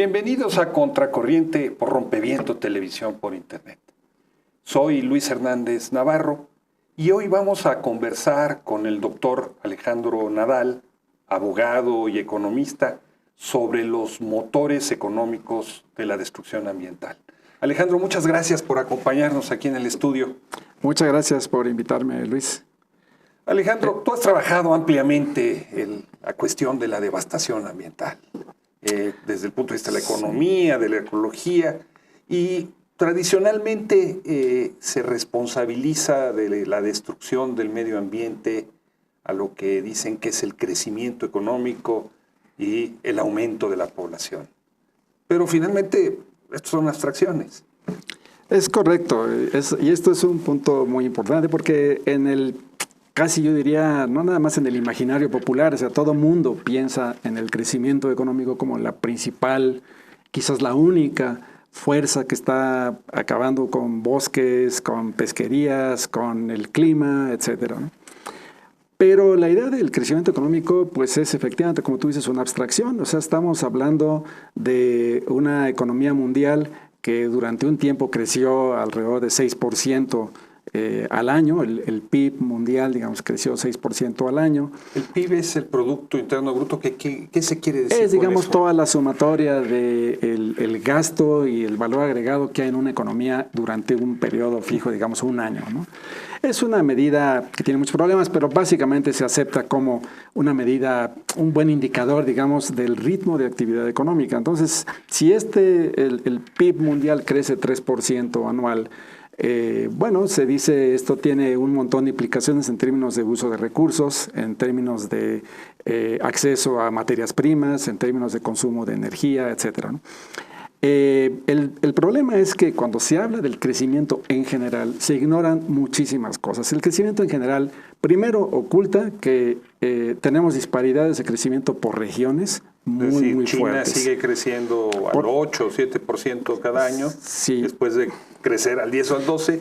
Bienvenidos a Contracorriente por Rompeviento Televisión por Internet. Soy Luis Hernández Navarro y hoy vamos a conversar con el doctor Alejandro Nadal, abogado y economista, sobre los motores económicos de la destrucción ambiental. Alejandro, muchas gracias por acompañarnos aquí en el estudio. Muchas gracias por invitarme, Luis. Alejandro, tú has trabajado ampliamente en la cuestión de la devastación ambiental, desde el punto de vista de la economía, de la ecología, y tradicionalmente se responsabiliza de la destrucción del medio ambiente a lo que dicen que es el crecimiento económico y el aumento de la población. Pero finalmente, estos son abstracciones. Es correcto, y esto es un punto muy importante porque casi yo diría, no nada más en el imaginario popular, o sea, todo mundo piensa en el crecimiento económico como la principal, quizás la única fuerza que está acabando con bosques, con pesquerías, con el clima, etcétera, ¿no? Pero la idea del crecimiento económico, pues es efectivamente, como tú dices, una abstracción. O sea, estamos hablando de una economía mundial que durante un tiempo creció alrededor de 6% al año. El PIB mundial, digamos, creció 6% al año. ¿El PIB es el Producto Interno Bruto? ¿Qué se quiere decir? Es, digamos, toda la sumatoria del gasto y el valor agregado que hay en una economía durante un periodo fijo, digamos, un año, ¿no? Es una medida que tiene muchos problemas, pero básicamente se acepta como una medida, un buen indicador, digamos, del ritmo de actividad económica. Entonces, si el PIB mundial crece 3% anual, bueno, se dice esto tiene un montón de implicaciones en términos de uso de recursos, en términos de acceso a materias primas, en términos de consumo de energía, etcétera, ¿no? El problema es que cuando se habla del crecimiento en general, se ignoran muchísimas cosas. El crecimiento en general, primero, oculta que tenemos disparidades de crecimiento por regiones muy China fuertes. Sigue creciendo al 8 o 7% cada año, sí, después de crecer al 10 o al 12%,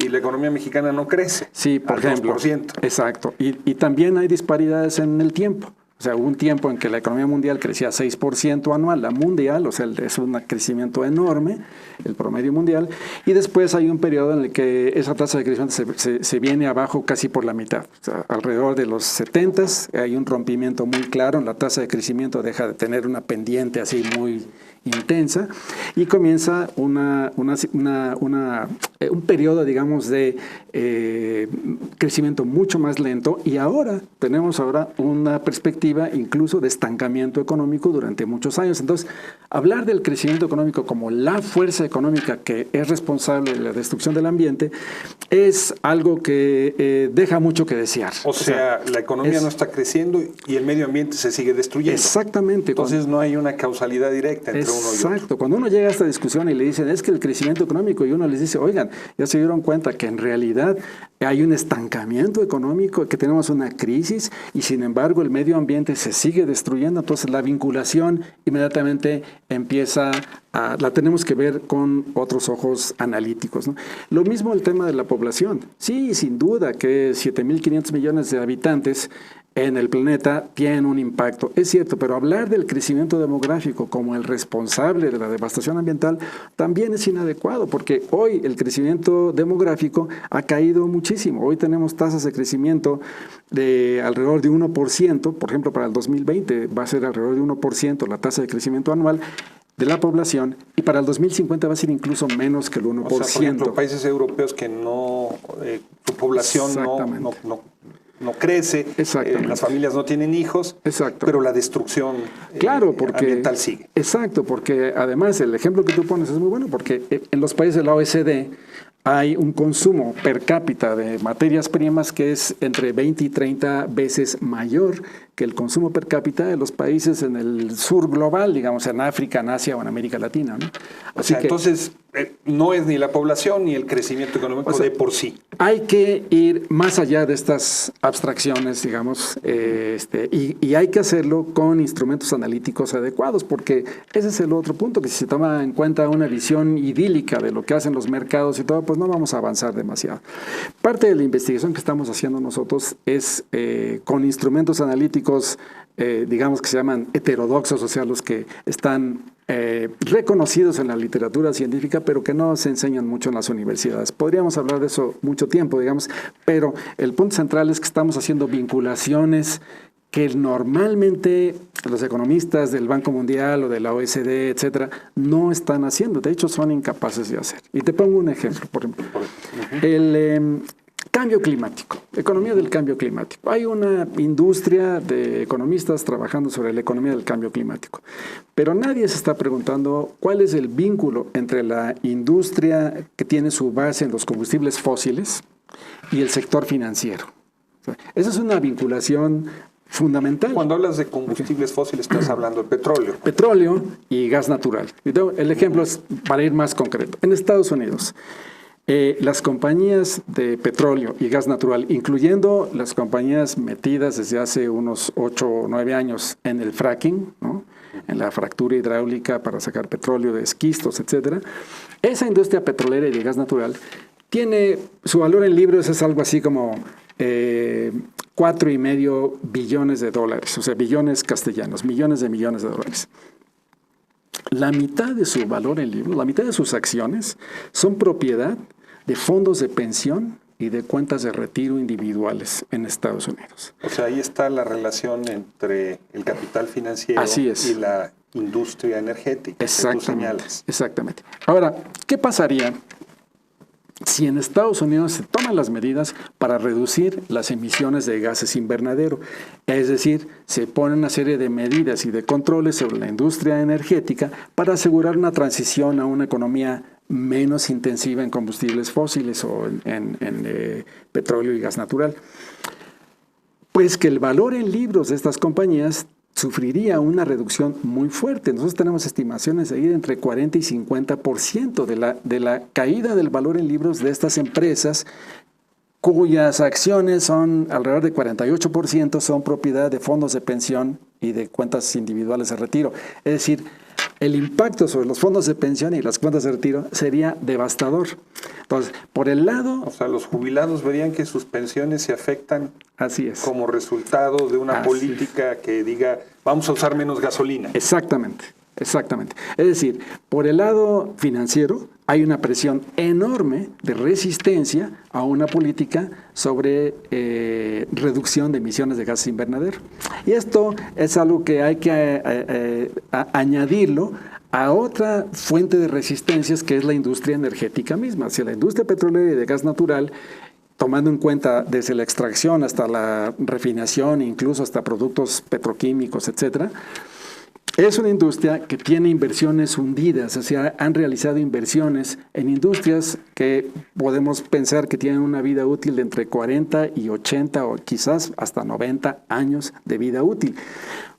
y la economía mexicana no crece, sí, por ejemplo, 2%. Exacto. Y también hay disparidades en el tiempo. O sea, hubo un tiempo en que la economía mundial crecía 6% anual, la mundial, o sea, es un crecimiento enorme, el promedio mundial, y después hay un periodo en el que esa tasa de crecimiento se viene abajo casi por la mitad. O sea, alrededor de los 70s hay un rompimiento muy claro, la tasa de crecimiento deja de tener una pendiente así muy intensa y comienza un periodo, digamos, de crecimiento mucho más lento, y tenemos una perspectiva incluso de estancamiento económico durante muchos años. Entonces, hablar del crecimiento económico como la fuerza económica que es responsable de la destrucción del ambiente es algo que deja mucho que desear. O sea, la economía no está creciendo y el medio ambiente se sigue destruyendo. Exactamente. Entonces no hay una causalidad directa entre uno y otro. Exacto. Cuando uno llega a esta discusión y le dicen es que el crecimiento económico, y uno les dice, oigan, ya se dieron cuenta que en realidad hay un estancamiento económico, que tenemos una crisis y sin embargo el medio ambiente se sigue destruyendo, entonces la vinculación inmediatamente la tenemos que ver con otros ojos analíticos, ¿no? Lo mismo el tema de la población. Sí, sin duda que 7.500 millones de habitantes en el planeta tienen un impacto. Es cierto, pero hablar del crecimiento demográfico como el responsable de la devastación ambiental también es inadecuado, porque hoy el crecimiento demográfico ha caído muchísimo. Hoy tenemos tasas de crecimiento de alrededor de 1%, por ejemplo, para el 2020 va a ser alrededor de 1% la tasa de crecimiento anual de la población, y para el 2050 va a ser incluso menos que el 1%. O sea, por ejemplo, países europeos que su población no crece, las familias no tienen hijos, pero la destrucción ambiental sigue. Exacto, porque además el ejemplo que tú pones es muy bueno, porque en los países de la OECD hay un consumo per cápita de materias primas que es entre 20 y 30 veces mayor que el consumo per cápita de los países en el sur global, digamos en África, en Asia o en América Latina, ¿no? Entonces, no es ni la población ni el crecimiento económico de por sí. Hay que ir más allá de estas abstracciones, digamos, y hay que hacerlo con instrumentos analíticos adecuados, porque ese es el otro punto, que si se toma en cuenta una visión idílica de lo que hacen los mercados y todo, pues no vamos a avanzar demasiado. Parte de la investigación que estamos haciendo nosotros es con instrumentos analíticos científicos, digamos que se llaman heterodoxos, o sea, los que están reconocidos en la literatura científica, pero que no se enseñan mucho en las universidades. Podríamos hablar de eso mucho tiempo, digamos, pero el punto central es que estamos haciendo vinculaciones que normalmente los economistas del Banco Mundial o de la OECD, etcétera, no están haciendo. De hecho, son incapaces de hacer. Y te pongo un ejemplo, por ejemplo. El cambio climático, economía del cambio climático. Hay una industria de economistas trabajando sobre la economía del cambio climático, pero nadie se está preguntando cuál es el vínculo entre la industria que tiene su base en los combustibles fósiles y el sector financiero. Esa es una vinculación fundamental. Cuando hablas de combustibles fósiles, estás hablando de petróleo. Petróleo y gas natural. El ejemplo es para ir más concreto. En Estados Unidos, las compañías de petróleo y gas natural, incluyendo las compañías metidas desde hace unos 8 o 9 años en el fracking, ¿no?, en la fractura hidráulica para sacar petróleo de esquistos, etcétera, esa industria petrolera y de gas natural tiene su valor en libros, es algo así como 4,5 billones de dólares, o sea, billones castellanos, millones de dólares. La mitad de su valor en libros, la mitad de sus acciones son propiedad de fondos de pensión y de cuentas de retiro individuales en Estados Unidos. O sea, ahí está la relación entre el capital financiero y la industria energética. Exactamente, exactamente. Ahora, ¿qué pasaría si en Estados Unidos se toman las medidas para reducir las emisiones de gases invernadero? Es decir, se ponen una serie de medidas y de controles sobre la industria energética para asegurar una transición a una economía menos intensiva en combustibles fósiles o en petróleo y gas natural. Pues que el valor en libros de estas compañías sufriría una reducción muy fuerte. Nosotros tenemos estimaciones de ir entre 40 y 50% de la caída del valor en libros de estas empresas, cuyas acciones son alrededor de 48%, son propiedad de fondos de pensión y de cuentas individuales de retiro. Es decir, el impacto sobre los fondos de pensión y las cuentas de retiro sería devastador. Entonces, por el lado... O sea, los jubilados verían que sus pensiones se afectan. Así es. Como resultado de una política que diga, vamos a usar menos gasolina. Exactamente, exactamente. Es decir, por el lado financiero hay una presión enorme de resistencia a una política sobre reducción de emisiones de gases invernadero. Y esto es algo que hay que añadirlo a otra fuente de resistencias, que es la industria energética misma. Si la industria petrolera y de gas natural, tomando en cuenta desde la extracción hasta la refinación, incluso hasta productos petroquímicos, etcétera, es una industria que tiene inversiones hundidas, o sea, han realizado inversiones en industrias que podemos pensar que tienen una vida útil de entre 40 y 80 o quizás hasta 90 años de vida útil.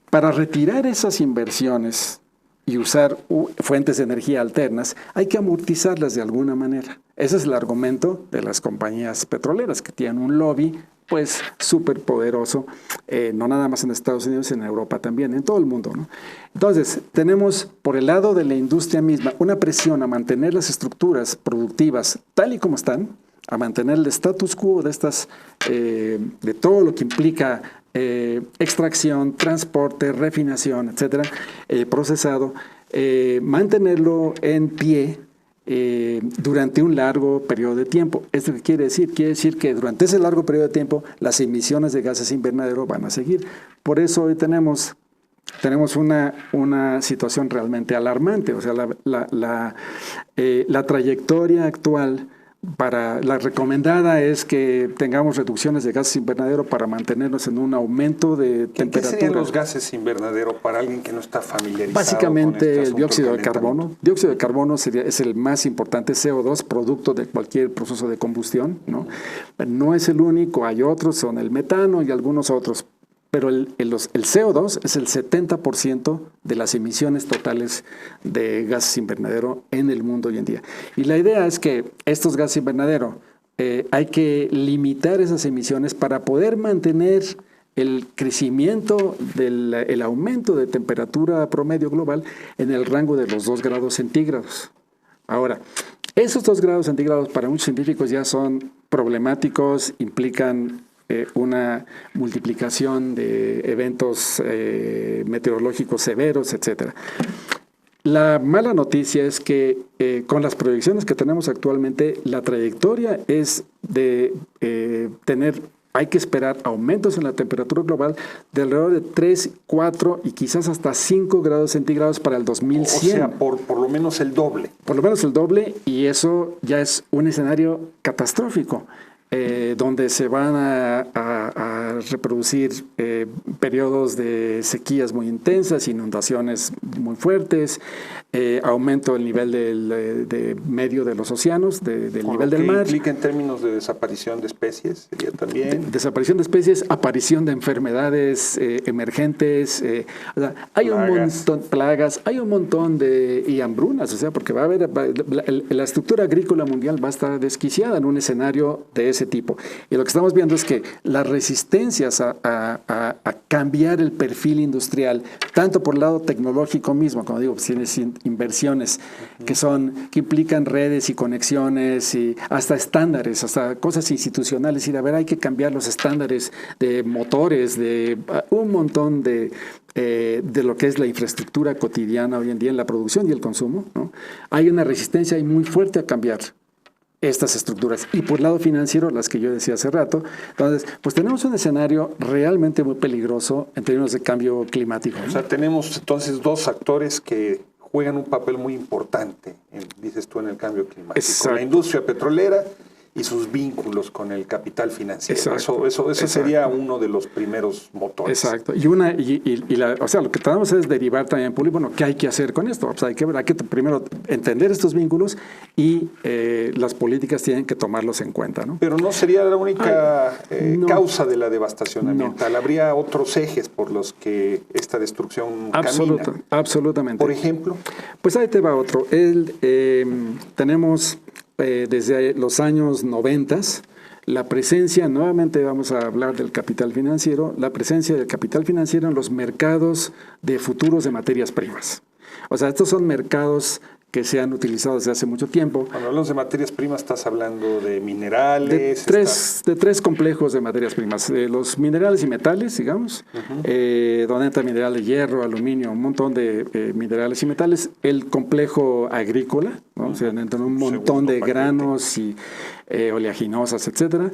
Para retirar esas inversiones y usar fuentes de energía alternas, hay que amortizarlas de alguna manera. Ese es el argumento de las compañías petroleras, que tienen un lobby pues súper poderoso, no nada más en Estados Unidos, en Europa también, en todo el mundo, ¿no? Entonces, tenemos por el lado de la industria misma una presión a mantener las estructuras productivas tal y como están, a mantener el status quo de estas, de todo lo que implica extracción, transporte, refinación, etcétera, procesado, mantenerlo en pie durante un largo periodo de tiempo. ¿Esto qué quiere decir? Quiere decir que durante ese largo periodo de tiempo las emisiones de gases invernadero van a seguir. Por eso hoy tenemos una situación realmente alarmante. O sea, la trayectoria actual para la recomendada es que tengamos reducciones de gases invernadero para mantenernos en un aumento de temperatura. ¿Qué serían los gases invernadero para alguien que no está familiarizado? Básicamente con el dióxido de carbono. Dióxido de carbono es el más importante, CO2, producto de cualquier proceso de combustión, ¿no? No es el único, hay otros, son el metano y algunos otros. Pero el CO2 es el 70% de las emisiones totales de gases invernadero en el mundo hoy en día. Y la idea es que estos gases invernadero hay que limitar esas emisiones para poder mantener el crecimiento el aumento de temperatura promedio global en el rango de los 2 grados centígrados. Ahora, esos 2 grados centígrados para muchos científicos ya son problemáticos, implican una multiplicación de eventos meteorológicos severos, etcétera. La mala noticia es que con las proyecciones que tenemos actualmente, la trayectoria es de hay que esperar aumentos en la temperatura global de alrededor de 3, 4 y quizás hasta 5 grados centígrados para el 2100. O sea, por lo menos el doble. Por lo menos el doble, y eso ya es un escenario catastrófico. Donde se van a reproducir periodos de sequías muy intensas, inundaciones muy fuertes, aumento del nivel de medio de los océanos, del nivel del mar. ¿Implica en términos de desaparición de especies? Sería también. Desaparición de especies, aparición de enfermedades emergentes, o sea, hay un montón de plagas, hay un montón y hambrunas, o sea, porque va a haber la estructura agrícola mundial va a estar desquiciada en un escenario de ese tipo. Y lo que estamos viendo es que las resistencias a cambiar el perfil industrial, tanto por el lado tecnológico mismo, como digo, tienes inversiones que implican redes y conexiones y hasta estándares, hasta cosas institucionales. Y a ver, hay que cambiar los estándares de motores, de un montón de lo que es la infraestructura cotidiana hoy en día en la producción y el consumo, ¿no? Hay una resistencia ahí muy fuerte a cambiar estas estructuras. Y por el lado financiero, las que yo decía hace rato, entonces, pues tenemos un escenario realmente muy peligroso en términos de cambio climático, ¿no? O sea, tenemos entonces dos actores que juegan un papel muy importante, dices tú, en el cambio climático. Exacto. La industria petrolera y sus vínculos con el capital financiero. Exacto. Eso sería uno de los primeros motores. Exacto. O sea, lo que tratamos es derivar también, bueno, ¿qué hay que hacer con esto? O sea, hay que primero entender estos vínculos y las políticas tienen que tomarlos en cuenta, ¿no? Pero no sería la única no. causa de la devastación ambiental. No. Habría otros ejes por los que esta destrucción camina. Absolutamente. Por ejemplo. Pues ahí te va otro. Tenemos desde los años 90 la presencia, nuevamente vamos a hablar del capital financiero, la presencia del capital financiero en los mercados de futuros de materias primas. O sea, estos son mercados que se han utilizado desde hace mucho tiempo. Cuando hablamos de materias primas, estás hablando de minerales. De tres complejos de materias primas. Los minerales y metales, digamos, donde entra mineral de hierro, aluminio, un montón de minerales y metales. El complejo agrícola, ¿no? O sea, entran un montón de granos y oleaginosas, etcétera.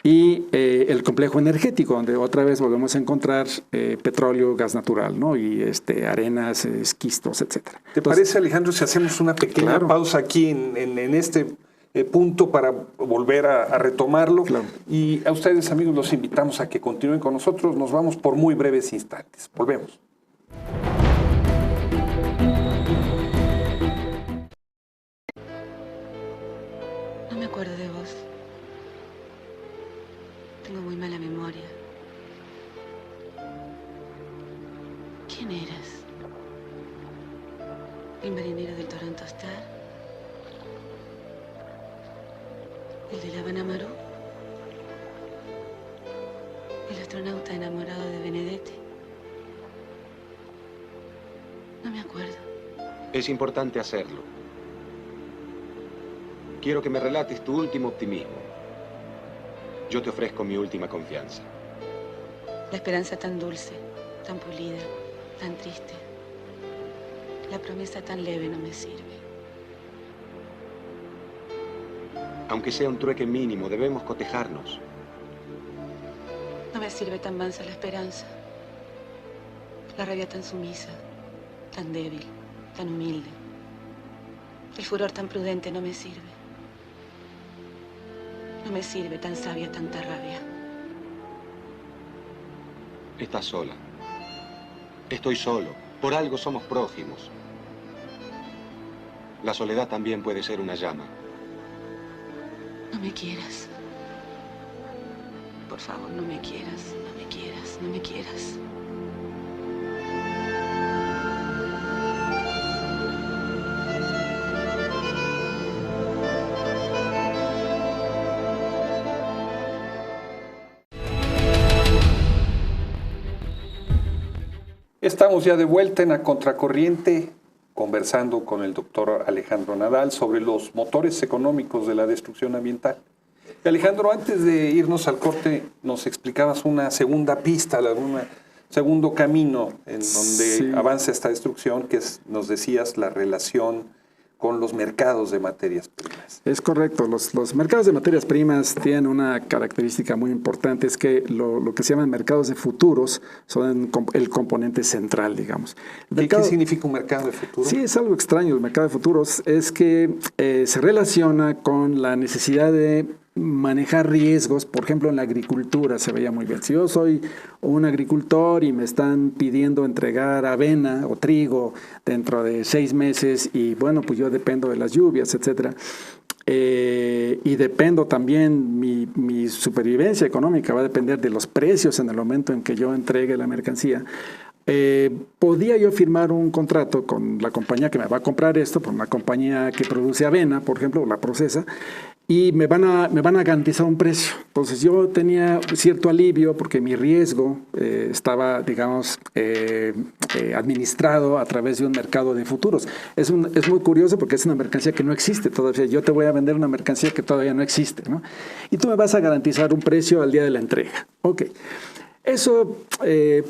Y el complejo energético, donde otra vez volvemos a encontrar petróleo, gas natural, ¿no? Y arenas, esquistos, etcétera. ¿Te parece, Alejandro, si hacemos una pequeña pausa aquí en este punto para volver a retomarlo? Claro. Y a ustedes, amigos, los invitamos a que continúen con nosotros. Nos vamos por muy breves instantes. Volvemos. No me acuerdo de vos. Tengo muy mala memoria. ¿Quién eras? ¿El marinero del Toronto Star? ¿El de La Habana Maru? ¿El astronauta enamorado de Benedetti? No me acuerdo. Es importante hacerlo. Quiero que me relates tu último optimismo. Yo te ofrezco mi última confianza. La esperanza tan dulce, tan pulida, tan triste. La promesa tan leve no me sirve. Aunque sea un trueque mínimo, debemos cotejarnos. No me sirve tan mansa la esperanza. La rabia tan sumisa, tan débil, tan humilde. El furor tan prudente no me sirve. No me sirve tan sabia tanta rabia. Estás sola. Estoy solo. Por algo somos prójimos. La soledad también puede ser una llama. No me quieras. Por favor, no me quieras. No me quieras. No me quieras. Estamos ya de vuelta en A Contracorriente, conversando con el doctor Alejandro Nadal sobre los motores económicos de la destrucción ambiental. Alejandro, antes de irnos al corte, nos explicabas una segunda pista, un segundo camino en donde avanza esta destrucción, que es, nos decías, la relación con los mercados de materias primas. Es correcto. Los mercados de materias primas tienen una característica muy importante, es que lo que se llaman mercados de futuros son el componente central, digamos. ¿Qué significa un mercado de futuros? Sí, es algo extraño. El mercado de futuros es que se relaciona con la necesidad de manejar riesgos. Por ejemplo, en la agricultura se veía muy bien. Si yo soy un agricultor y me están pidiendo entregar avena o trigo dentro de 6 meses y bueno, pues yo dependo de las lluvias, etcétera, y dependo también, mi supervivencia económica va a depender de los precios en el momento en que yo entregue la mercancía. Podía yo firmar un contrato con la compañía que me va a comprar esto, por una compañía que produce avena, por ejemplo, o la procesa, y me van a garantizar un precio. Entonces yo tenía cierto alivio porque mi riesgo estaba, digamos, administrado a través de un mercado de futuros. Es muy curioso porque es una mercancía que no existe todavía. Yo te voy a vender una mercancía que todavía no existe, ¿no? Y tú me vas a garantizar un precio al día de la entrega. Ok. Eso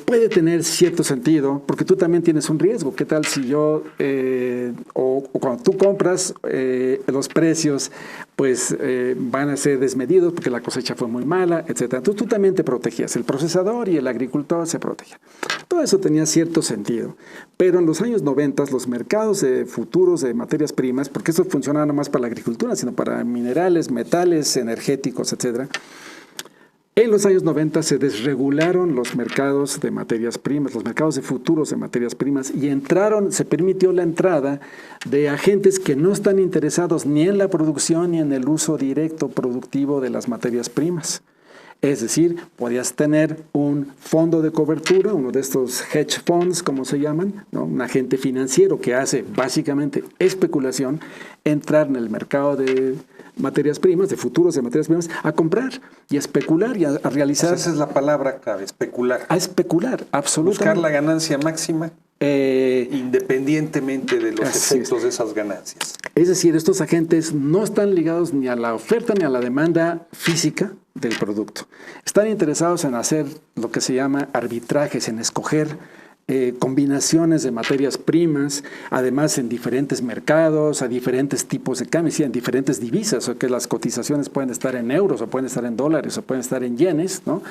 puede tener cierto sentido, porque tú también tienes un riesgo. ¿Qué tal si yo, o cuando tú compras, los precios pues van a ser desmedidos porque la cosecha fue muy mala, etcétera? Entonces tú también te protegías, el procesador y el agricultor se protegían. Todo eso tenía cierto sentido, pero en los años 90 los mercados de futuros de materias primas, porque eso funcionaba no más para la agricultura, sino para minerales, metales, energéticos, etcétera. En los años 90 se desregularon los mercados de materias primas, los mercados de futuros de materias primas, y se permitió la entrada de agentes que no están interesados ni en la producción ni en el uso directo productivo de las materias primas. Es decir, podías tener un fondo de cobertura, uno de estos hedge funds, como se llaman, ¿no? Un agente financiero que hace básicamente especulación, entrar en el mercado de materias primas, de futuros de materias primas, a comprar y a especular y a realizar. O sea, esa es la palabra clave, especular. A especular, absolutamente. Buscar la ganancia máxima independientemente de los efectos de esas ganancias. Es decir, estos agentes no están ligados ni a la oferta ni a la demanda física del producto. Están interesados en hacer lo que se llama arbitrajes, en escoger combinaciones de materias primas, además en diferentes mercados, a diferentes tipos de cambios, y en diferentes divisas, o que las cotizaciones pueden estar en euros, o pueden estar en dólares, o pueden estar en yenes, ¿no?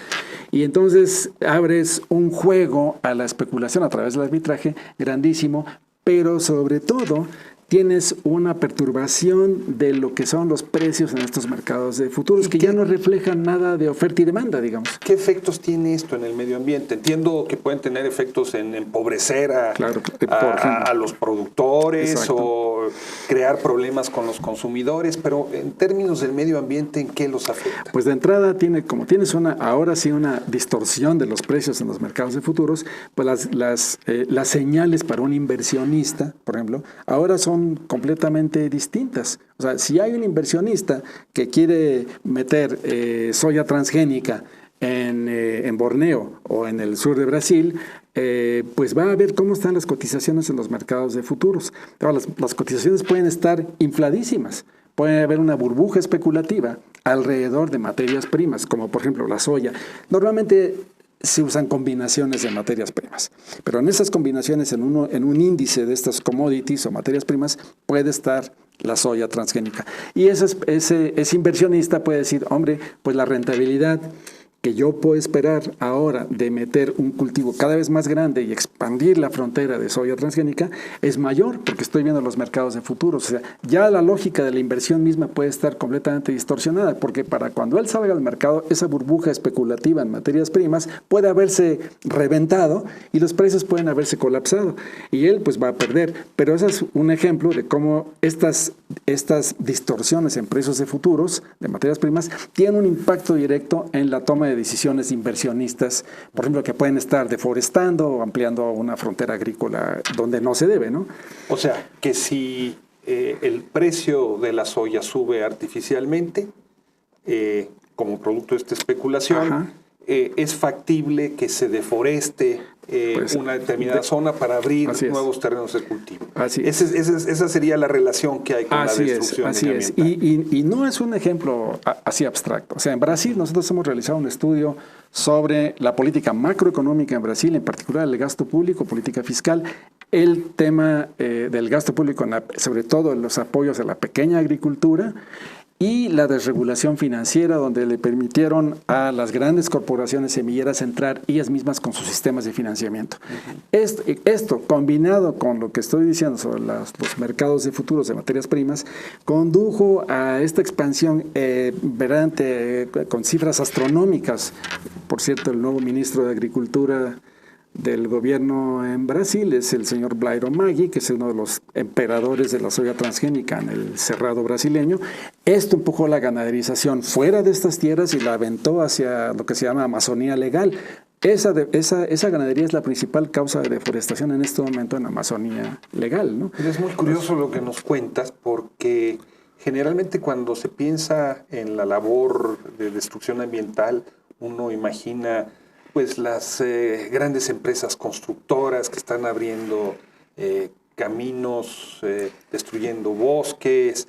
Y entonces abres un juego a la especulación a través del arbitraje grandísimo, pero sobre todo tienes una perturbación de lo que son los precios en estos mercados de futuros, que ya no reflejan nada de oferta y demanda, digamos. ¿Qué efectos tiene esto en el medio ambiente? Entiendo que pueden tener efectos en empobrecer a los productores. Exacto. O crear problemas con los consumidores, pero en términos del medio ambiente, ¿en qué los afecta? Pues de entrada, como tienes ahora sí una distorsión de los precios en los mercados de futuros, pues las señales para un inversionista, por ejemplo, ahora son completamente distintas. O sea, si hay un inversionista que quiere meter soya transgénica en Borneo o en el sur de Brasil, pues va a ver cómo están las cotizaciones en los mercados de futuros. Ahora, las cotizaciones pueden estar infladísimas. Puede haber una burbuja especulativa alrededor de materias primas, como por ejemplo la soya. Normalmente se usan combinaciones de materias primas, pero en esas combinaciones, en un índice de estas commodities o materias primas, puede estar la soya transgénica. Y ese inversionista puede decir, hombre, pues la rentabilidad que yo puedo esperar ahora de meter un cultivo cada vez más grande y expandir la frontera de soya transgénica es mayor, porque estoy viendo los mercados de futuros. O sea, ya la lógica de la inversión misma puede estar completamente distorsionada, porque para cuando él salga al mercado, esa burbuja especulativa en materias primas puede haberse reventado y los precios pueden haberse colapsado, y él pues va a perder. Pero ese es un ejemplo de cómo estas distorsiones en precios de futuros de materias primas tienen un impacto directo en la toma de decisiones de inversionistas, por ejemplo, que pueden estar deforestando o ampliando una frontera agrícola donde no se debe, ¿no? O sea, que si el precio de la soya sube artificialmente, como producto de esta especulación, es factible que se deforeste una determinada zona para abrir nuevos terrenos de cultivo. Esa sería la relación que hay con la destrucción ambiental. Y no es un ejemplo así abstracto. O sea, en Brasil nosotros hemos realizado un estudio sobre la política macroeconómica en Brasil, en particular el gasto público, política fiscal, el tema del gasto público, sobre todo en los apoyos a la pequeña agricultura, y la desregulación financiera, donde le permitieron a las grandes corporaciones semilleras entrar ellas mismas con sus sistemas de financiamiento. Esto, combinado con lo que estoy diciendo sobre los mercados de futuros de materias primas, condujo a esta expansión con cifras astronómicas. Por cierto, el nuevo ministro de Agricultura del gobierno en Brasil es el señor Blairo Maggi, que es uno de los emperadores de la soya transgénica en el cerrado brasileño. Esto empujó la ganaderización fuera de estas tierras y la aventó hacia lo que se llama Amazonía legal. Esa ganadería es la principal causa de deforestación en este momento en Amazonía legal, ¿no? Es muy curioso lo que nos cuentas, porque generalmente cuando se piensa en la labor de destrucción ambiental, uno imagina pues las grandes empresas constructoras que están abriendo caminos, destruyendo bosques.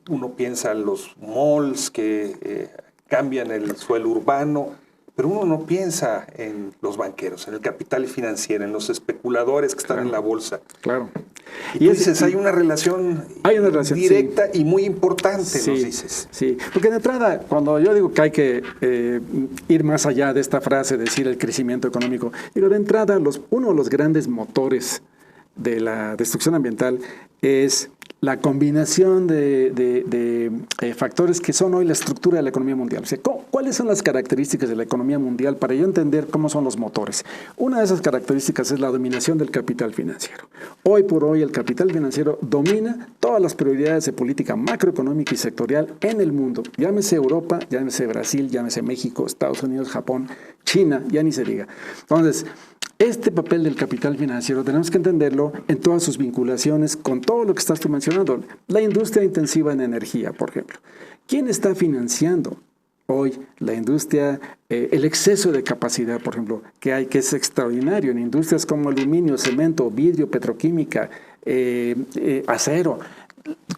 Uno piensa en los malls que cambian el suelo urbano, pero uno no piensa en los banqueros, en el capital financiero, en los especuladores que están en la bolsa. Claro. Y tú dices, hay una relación directa y muy importante, nos dices. Sí, porque de entrada, cuando yo digo que hay que ir más allá de esta frase, decir el crecimiento económico, digo, de entrada, uno de los grandes motores de la destrucción ambiental es la combinación de factores que son hoy la estructura de la economía mundial. O sea, ¿cuáles son las características de la economía mundial para yo entender cómo son los motores? Una de esas características es la dominación del capital financiero. Hoy por hoy el capital financiero domina todas las prioridades de política macroeconómica y sectorial en el mundo. Llámese Europa, llámese Brasil, llámese México, Estados Unidos, Japón, China, ya ni se diga. Entonces, este papel del capital financiero tenemos que entenderlo en todas sus vinculaciones con todo lo que estás tú mencionando. La industria intensiva en energía, por ejemplo. ¿Quién está financiando hoy la industria, el exceso de capacidad, por ejemplo, que hay, que es extraordinario en industrias como aluminio, cemento, vidrio, petroquímica, acero?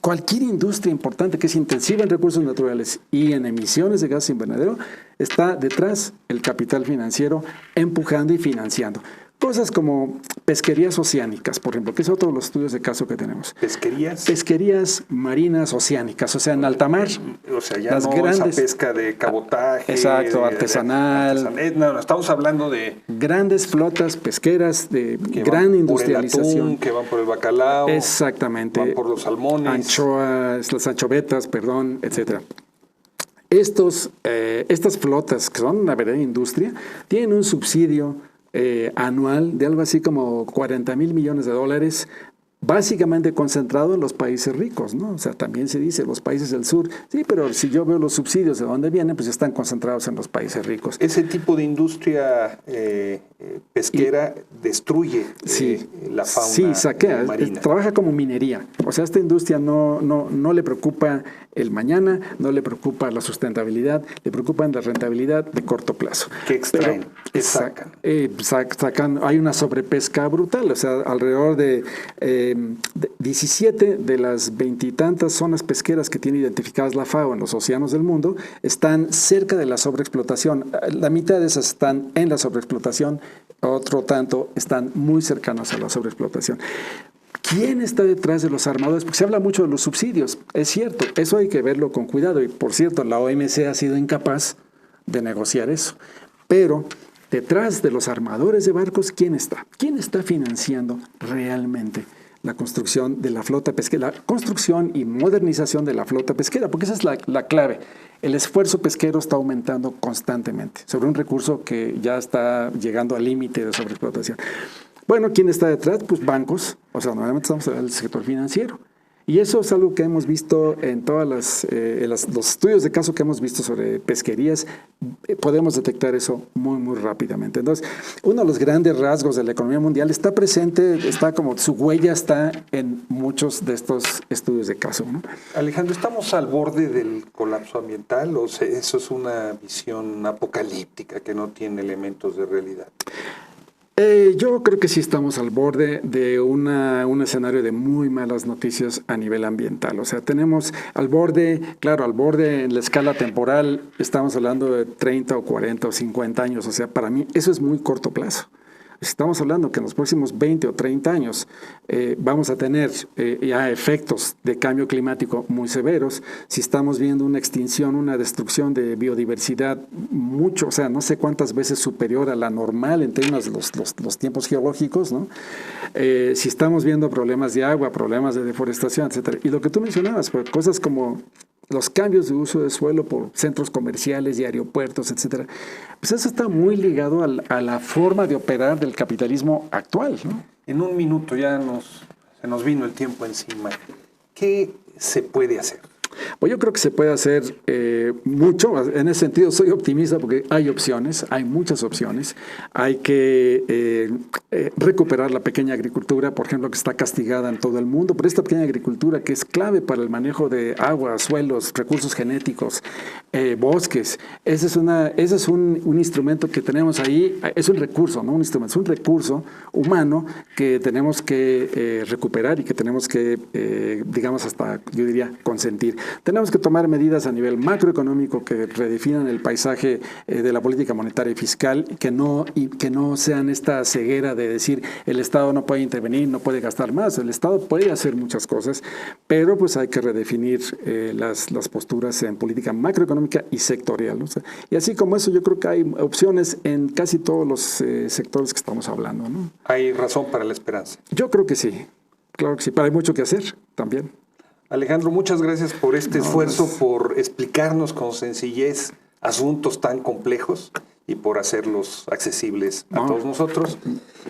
Cualquier industria importante que es intensiva en recursos naturales y en emisiones de gas invernadero, está detrás el capital financiero empujando y financiando. Cosas como pesquerías oceánicas, por ejemplo, que es otro de los estudios de caso que tenemos. ¿Pesquerías? Pesquerías marinas oceánicas, o sea, en alta mar. O sea, ya las no grandes, esa pesca de cabotaje. Exacto, artesanal. No, estamos hablando de grandes flotas pesqueras de gran industrialización. Por el atún, que van por el bacalao. Exactamente. Van por los salmones. Anchoas, las anchovetas, perdón, etcétera. Estas flotas, que son una verdadera industria, tienen un subsidio anual de algo así como 40,000 millones de dólares, básicamente concentrado en los países ricos, ¿no? O sea, también se dice los países del sur, sí, pero si yo veo los subsidios de dónde vienen, pues están concentrados en los países ricos. Ese tipo de industria pesquera destruye la fauna saquea, marina. Trabaja como minería. O sea, esta industria no le preocupa el mañana, no le preocupa la sustentabilidad, le preocupa la rentabilidad de corto plazo. ¿Qué extraen? ¿Qué sacan? Sacan? Hay una sobrepesca brutal, o sea, alrededor de 17 de las 20 y tantas zonas pesqueras que tiene identificadas la FAO en los océanos del mundo están cerca de la sobreexplotación. La mitad de esas están en la sobreexplotación, otro tanto están muy cercanas a la sobreexplotación. ¿Quién está detrás de los armadores? Porque se habla mucho de los subsidios. Es cierto, eso hay que verlo con cuidado. Y por cierto, la OMC ha sido incapaz de negociar eso. Pero detrás de los armadores de barcos, ¿quién está? ¿Quién está financiando realmente la construcción de la flota pesquera? La construcción y modernización de la flota pesquera, porque esa es la clave. El esfuerzo pesquero está aumentando constantemente sobre un recurso que ya está llegando al límite de sobreexplotación. Bueno, ¿quién está detrás? Pues bancos, o sea, normalmente estamos hablando del sector financiero. Y eso es algo que hemos visto en todas los estudios de caso que hemos visto sobre pesquerías. Podemos detectar eso muy, muy rápidamente. Entonces, uno de los grandes rasgos de la economía mundial está presente, su huella está en muchos de estos estudios de caso, ¿no? Alejandro, ¿estamos al borde del colapso ambiental o eso es una visión apocalíptica que no tiene elementos de realidad? Yo creo que sí estamos al borde de un escenario de muy malas noticias a nivel ambiental. O sea, tenemos al borde en la escala temporal, estamos hablando de 30 o 40 o 50 años. O sea, para mí eso es muy corto plazo. Estamos hablando que en los próximos 20 o 30 años vamos a tener ya efectos de cambio climático muy severos. Si estamos viendo una extinción, una destrucción de biodiversidad mucho, o sea, no sé cuántas veces superior a la normal en términos de los tiempos geológicos, ¿no? Si estamos viendo problemas de agua, problemas de deforestación, etcétera. Y lo que tú mencionabas, pues, cosas como los cambios de uso de suelo por centros comerciales y aeropuertos, etcétera, pues eso está muy ligado a la forma de operar del capitalismo actual, ¿no? En un minuto se nos vino el tiempo encima. ¿Qué se puede hacer? Pues yo creo que se puede hacer mucho. En ese sentido soy optimista porque hay opciones, hay muchas opciones. Hay que recuperar la pequeña agricultura, por ejemplo, que está castigada en todo el mundo, pero esta pequeña agricultura que es clave para el manejo de agua, suelos, recursos genéticos, bosques. Ese es un instrumento que tenemos ahí, es un recurso, no un instrumento, es un recurso humano que tenemos que recuperar y que tenemos que, digamos, hasta, yo diría, consentir. Tenemos que tomar medidas a nivel macroeconómico que redefinan el paisaje de la política monetaria y fiscal, que no sean esta ceguera de decir el Estado no puede intervenir, no puede gastar más. El Estado puede hacer muchas cosas, pero pues hay que redefinir las posturas en política macroeconómica y sectorial, ¿no? O sea, y así como eso, yo creo que hay opciones en casi todos los sectores que estamos hablando, ¿no? Hay razón para la esperanza. Yo creo que sí, claro que sí, pero hay mucho que hacer también. Alejandro, muchas gracias por este esfuerzo, por explicarnos con sencillez asuntos tan complejos y por hacerlos accesibles a todos nosotros.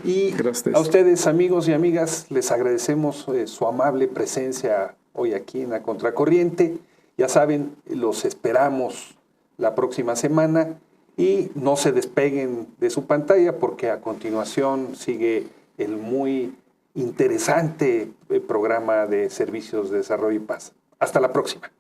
Y gracias. A ustedes, amigos y amigas, les agradecemos su amable presencia hoy aquí en La Contracorriente. Ya saben, los esperamos la próxima semana y no se despeguen de su pantalla porque a continuación sigue el muy interesante programa de Servicios de Desarrollo y Paz. Hasta la próxima.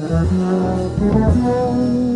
Thank you.